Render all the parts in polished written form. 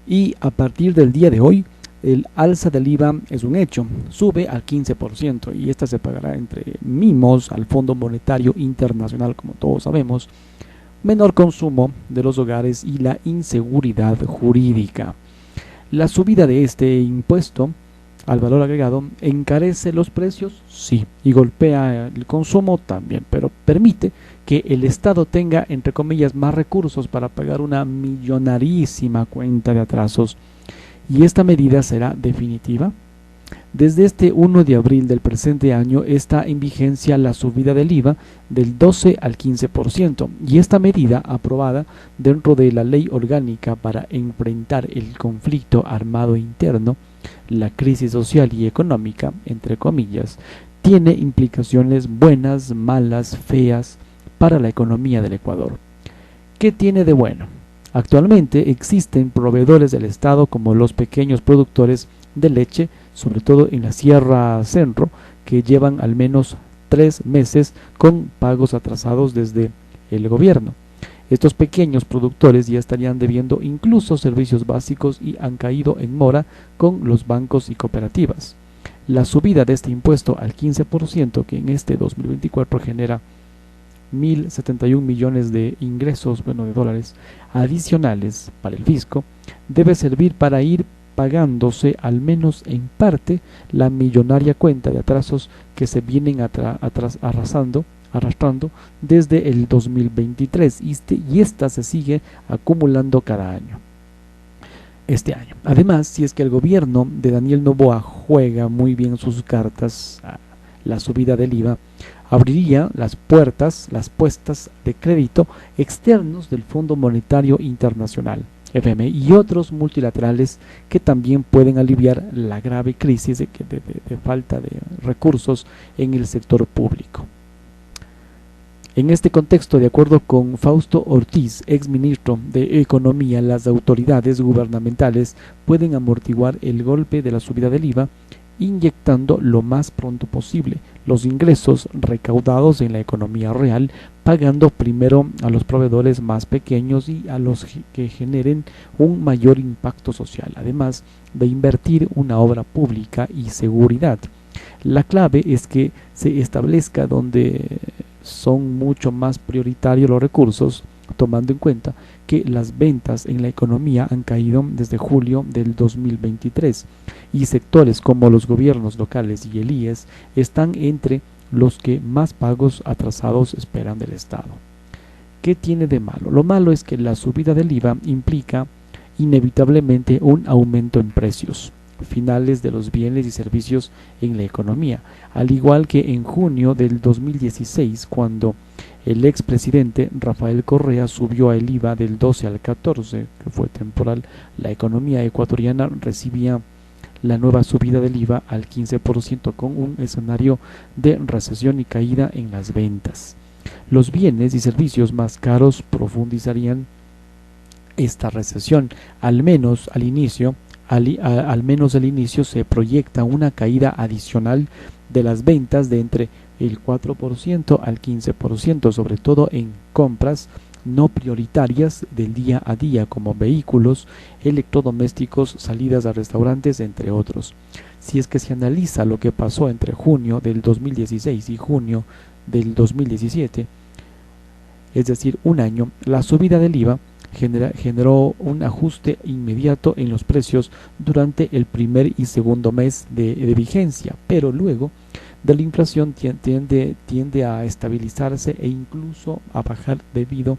Y a partir del día de hoy, el alza del IVA es un hecho, sube al 15% y esta se pagará entre mimos al Fondo Monetario Internacional, como todos sabemos, menor consumo de los hogares y la inseguridad jurídica. La subida de este impuesto al valor agregado encarece los precios, sí, y golpea el consumo también, pero permite que el Estado tenga, entre comillas, más recursos para pagar una millonarísima cuenta de atrasos. ¿Y esta medida será definitiva? Desde este 1 de abril del presente año está en vigencia la subida del IVA del 12 al 15% y esta medida aprobada dentro de la Ley Orgánica para enfrentar el conflicto armado interno, la crisis social y económica, entre comillas, tiene implicaciones buenas, malas, feas para la economía del Ecuador. ¿Qué tiene de bueno? Actualmente existen proveedores del Estado como los pequeños productores de leche, sobre todo en la Sierra Centro, que llevan al menos 3 meses con pagos atrasados desde el gobierno. Estos pequeños productores ya estarían debiendo incluso servicios básicos y han caído en mora con los bancos y cooperativas. La subida de este impuesto al 15%, que en este 2024 genera 1.071 millones de ingresos, de dólares adicionales para el fisco, debe servir para ir pagándose al menos en parte la millonaria cuenta de atrasos que se vienen arrastrando desde el 2023 y esta se sigue acumulando cada año. Este año. Además, si es que el gobierno de Daniel Noboa juega muy bien sus cartas, la subida del IVA abriría las puertas, las puestas de crédito externos del Fondo Monetario Internacional, FMI, y otros multilaterales que también pueden aliviar la grave crisis de falta de recursos en el sector público. En este contexto, de acuerdo con Fausto Ortiz, exministro de Economía, las autoridades gubernamentales pueden amortiguar el golpe de la subida del IVA inyectando lo más pronto posible los ingresos recaudados en la economía real, pagando primero a los proveedores más pequeños y a los que generen un mayor impacto social, además de invertir una obra pública y seguridad. La clave es que se establezca donde son mucho más prioritarios los recursos, tomando en cuenta que las ventas en la economía han caído desde julio del 2023 y sectores como los gobiernos locales y el IES están entre los que más pagos atrasados esperan del Estado. ¿Qué tiene de malo? Lo malo es que la subida del IVA implica inevitablemente un aumento en precios finales de los bienes y servicios en la economía, al igual que en junio del 2016, cuando el expresidente Rafael Correa subió el IVA del 12 al 14, que fue temporal. La economía ecuatoriana recibía la nueva subida del IVA al 15% con un escenario de recesión y caída en las ventas. Los bienes y servicios más caros profundizarían esta recesión, al menos al inicio. Al menos al inicio se proyecta una caída adicional de las ventas de entre el 4% al 15%, sobre todo en compras no prioritarias del día a día como vehículos, electrodomésticos, salidas a restaurantes, entre otros. Si es que se analiza lo que pasó entre junio del 2016 y junio del 2017, es decir, un año, la subida del IVA generó un ajuste inmediato en los precios durante el primer y segundo mes de vigencia, pero luego de la inflación tiende a estabilizarse e incluso a bajar debido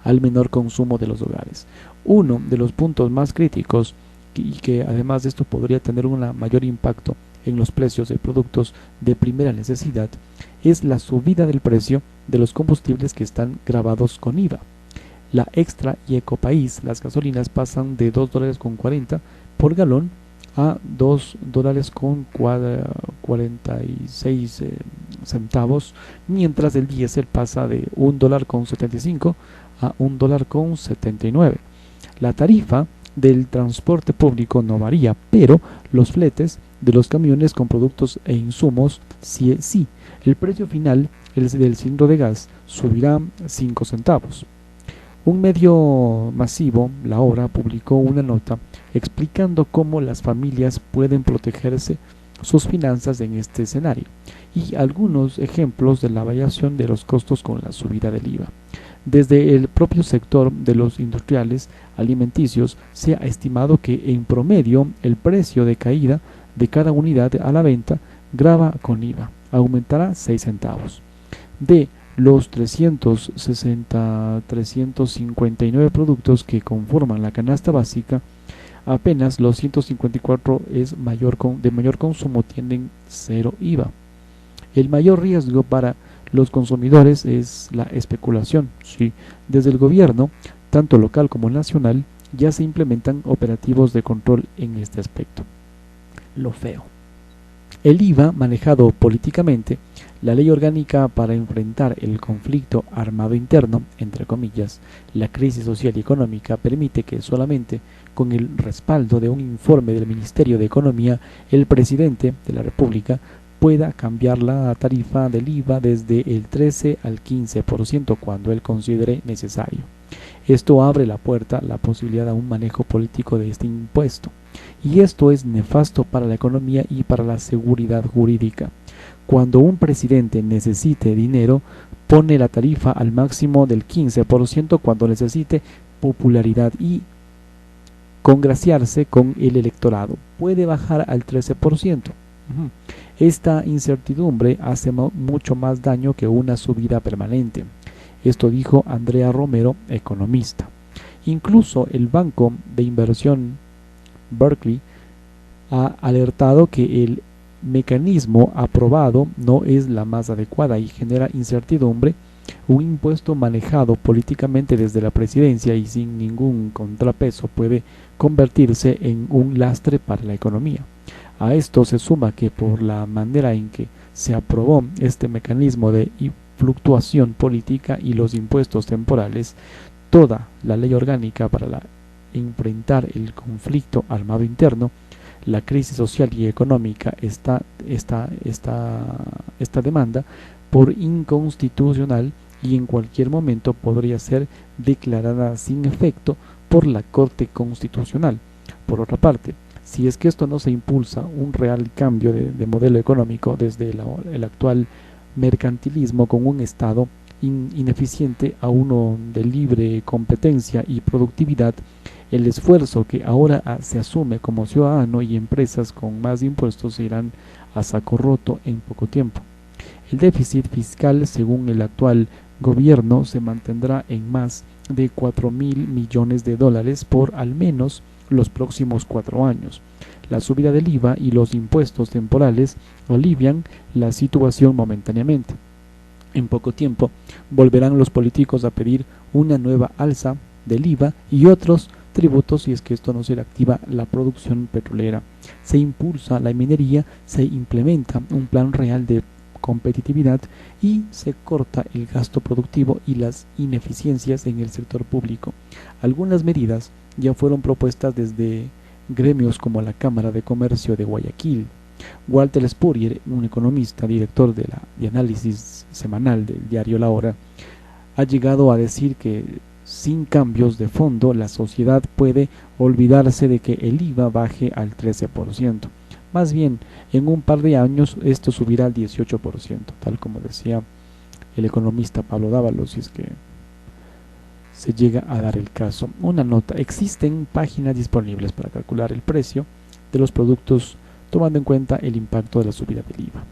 al menor consumo de los hogares. Uno de los puntos más críticos y que además de esto podría tener un mayor impacto en los precios de productos de primera necesidad es la subida del precio de los combustibles que están gravados con IVA. La Extra y Ecopaís, las gasolinas pasan de $2.40 por galón a $2.46 centavos, mientras el diésel pasa de $1.75 a $1.79. La tarifa del transporte público no varía, pero los fletes de los camiones con productos e insumos sí. El precio final del cilindro de gas subirá 5 centavos. Un medio masivo, La Hora, publicó una nota explicando cómo las familias pueden protegerse sus finanzas en este escenario y algunos ejemplos de la variación de los costos con la subida del IVA. Desde el propio sector de los industriales alimenticios se ha estimado que en promedio el precio de caída de cada unidad a la venta grava con IVA aumentará 6 centavos. De los 359 productos que conforman la canasta básica, apenas los 154 de mayor consumo tienen cero IVA. El mayor riesgo para los consumidores es la especulación. Sí, desde el gobierno, tanto local como nacional, ya se implementan operativos de control en este aspecto. Lo feo. El IVA, manejado políticamente, la ley orgánica para enfrentar el conflicto armado interno, entre comillas, la crisis social y económica, permite que solamente con el respaldo de un informe del Ministerio de Economía, el presidente de la República pueda cambiar la tarifa del IVA desde el 13 al 15% cuando él considere necesario. Esto abre la puerta a la posibilidad a un manejo político de este impuesto, y esto es nefasto para la economía y para la seguridad jurídica. Cuando un presidente necesite dinero, pone la tarifa al máximo del 15% cuando necesite popularidad y congraciarse con el electorado. Puede bajar al 13%. Esta incertidumbre hace mucho más daño que una subida permanente. Esto dijo Andrea Romero, economista. Incluso el banco de inversión Berkeley ha alertado que el mecanismo aprobado no es la más adecuada y genera incertidumbre. Un impuesto manejado políticamente desde la presidencia y sin ningún contrapeso puede convertirse en un lastre para la economía. A esto se suma que por la manera en que se aprobó este mecanismo de fluctuación política y los impuestos temporales, toda la ley orgánica para enfrentar el conflicto armado interno, la crisis social y económica, esta demanda por inconstitucional y en cualquier momento podría ser declarada sin efecto por la Corte Constitucional. Por otra parte, si es que esto no se impulsa un real cambio de modelo económico desde el actual mercantilismo con un Estado ineficiente a uno de libre competencia y productividad, el esfuerzo que ahora se asume como ciudadano y empresas con más impuestos irán a saco roto en poco tiempo. El déficit fiscal, según el actual gobierno, se mantendrá en más de 4.000 millones de dólares por al menos los próximos 4 años. La subida del IVA y los impuestos temporales alivian la situación momentáneamente. En poco tiempo volverán los políticos a pedir una nueva alza del IVA y otros tributos si es que esto no se reactiva la producción petrolera. Se impulsa la minería, se implementa un plan real de competitividad y se corta el gasto productivo y las ineficiencias en el sector público. Algunas medidas ya fueron propuestas desde gremios como la Cámara de Comercio de Guayaquil. Walter Spurrier, un economista, director de análisis semanal del diario La Hora, ha llegado a decir que sin cambios de fondo la sociedad puede olvidarse de que el IVA baje al 13%. Más bien, en un par de años esto subirá al 18%, tal como decía el economista Pablo Dávalos, si es que se llega a dar el caso. Una nota: existen páginas disponibles para calcular el precio de los productos tomando en cuenta el impacto de la subida del IVA.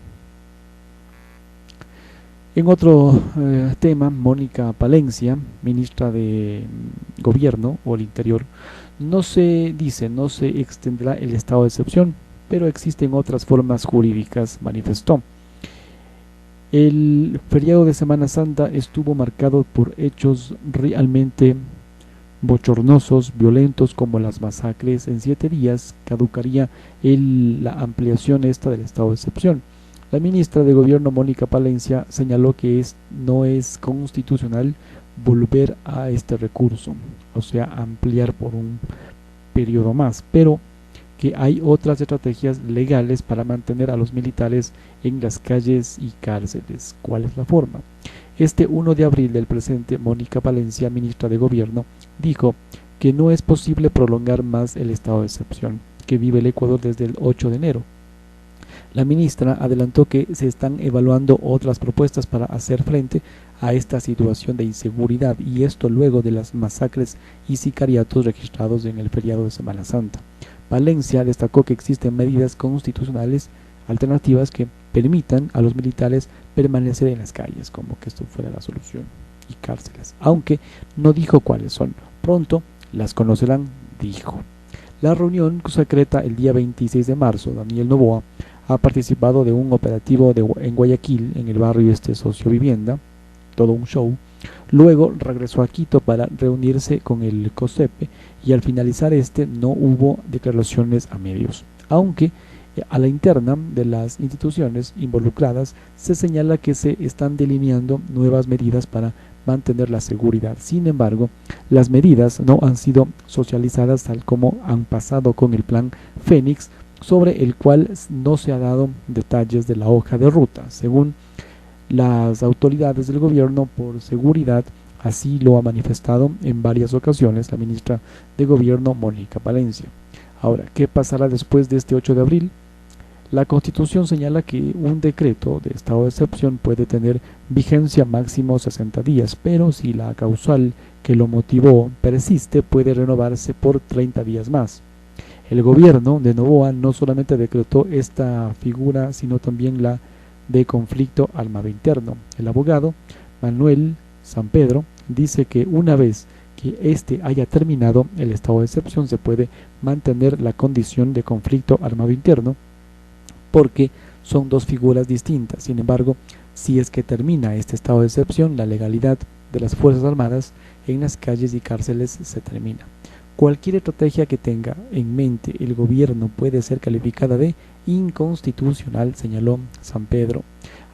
En otro tema, Mónica Palencia, ministra de Gobierno o el Interior, no se extenderá el estado de excepción, pero existen otras formas jurídicas, manifestó. El feriado de Semana Santa estuvo marcado por hechos realmente bochornosos, violentos, como las masacres. En 7 días caducaría la ampliación del estado de excepción. La ministra de Gobierno, Mónica Palencia, señaló que no es constitucional volver a este recurso, o sea, ampliar por un periodo más, pero que hay otras estrategias legales para mantener a los militares en las calles y cárceles. ¿Cuál es la forma? Este 1 de abril del presente, Mónica Palencia, ministra de Gobierno, dijo que no es posible prolongar más el estado de excepción que vive el Ecuador desde el 8 de enero. La ministra adelantó que se están evaluando otras propuestas para hacer frente a esta situación de inseguridad, y esto luego de las masacres y sicariatos registrados en el feriado de Semana Santa. Palencia destacó que existen medidas constitucionales alternativas que permitan a los militares permanecer en las calles, como que esto fuera la solución, y cárceles, aunque no dijo cuáles son. Pronto las conocerán, dijo. La reunión secreta el día 26 de marzo, Daniel Noboa ha participado de un operativo en Guayaquil, en el barrio Sociovivienda, todo un show. Luego regresó a Quito para reunirse con el COSEPE, y al finalizar no hubo declaraciones a medios, aunque a la interna de las instituciones involucradas se señala que se están delineando nuevas medidas para mantener la seguridad. Sin embargo, las medidas no han sido socializadas tal como han pasado con el plan Fénix, sobre el cual no se ha dado detalles de la hoja de ruta. Según las autoridades del gobierno, por seguridad, así lo ha manifestado en varias ocasiones la ministra de Gobierno, Mónica Palencia. Ahora, ¿qué pasará después de este 8 de abril? La Constitución señala que un decreto de estado de excepción puede tener vigencia máximo 60 días, pero si la causal que lo motivó persiste, puede renovarse por 30 días más. El gobierno de Noboa no solamente decretó esta figura, sino también la de conflicto armado interno. El abogado Manuel Sampedro dice que una vez que haya terminado el estado de excepción, se puede mantener la condición de conflicto armado interno, porque son dos figuras distintas. Sin embargo, si es que termina este estado de excepción, la legalidad de las Fuerzas Armadas en las calles y cárceles se termina. Cualquier estrategia que tenga en mente el gobierno puede ser calificada de inconstitucional, señaló Sampedro.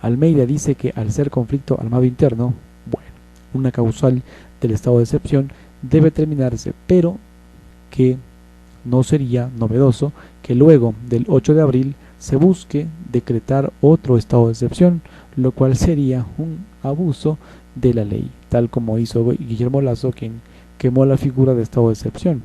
Almeida dice que al ser conflicto armado interno, bueno, una causal del estado de excepción debe terminarse, pero que no sería novedoso que luego del 8 de abril se busque decretar otro estado de excepción, lo cual sería un abuso de la ley, tal como hizo Guillermo Lasso, quien quemó la figura de estado de excepción.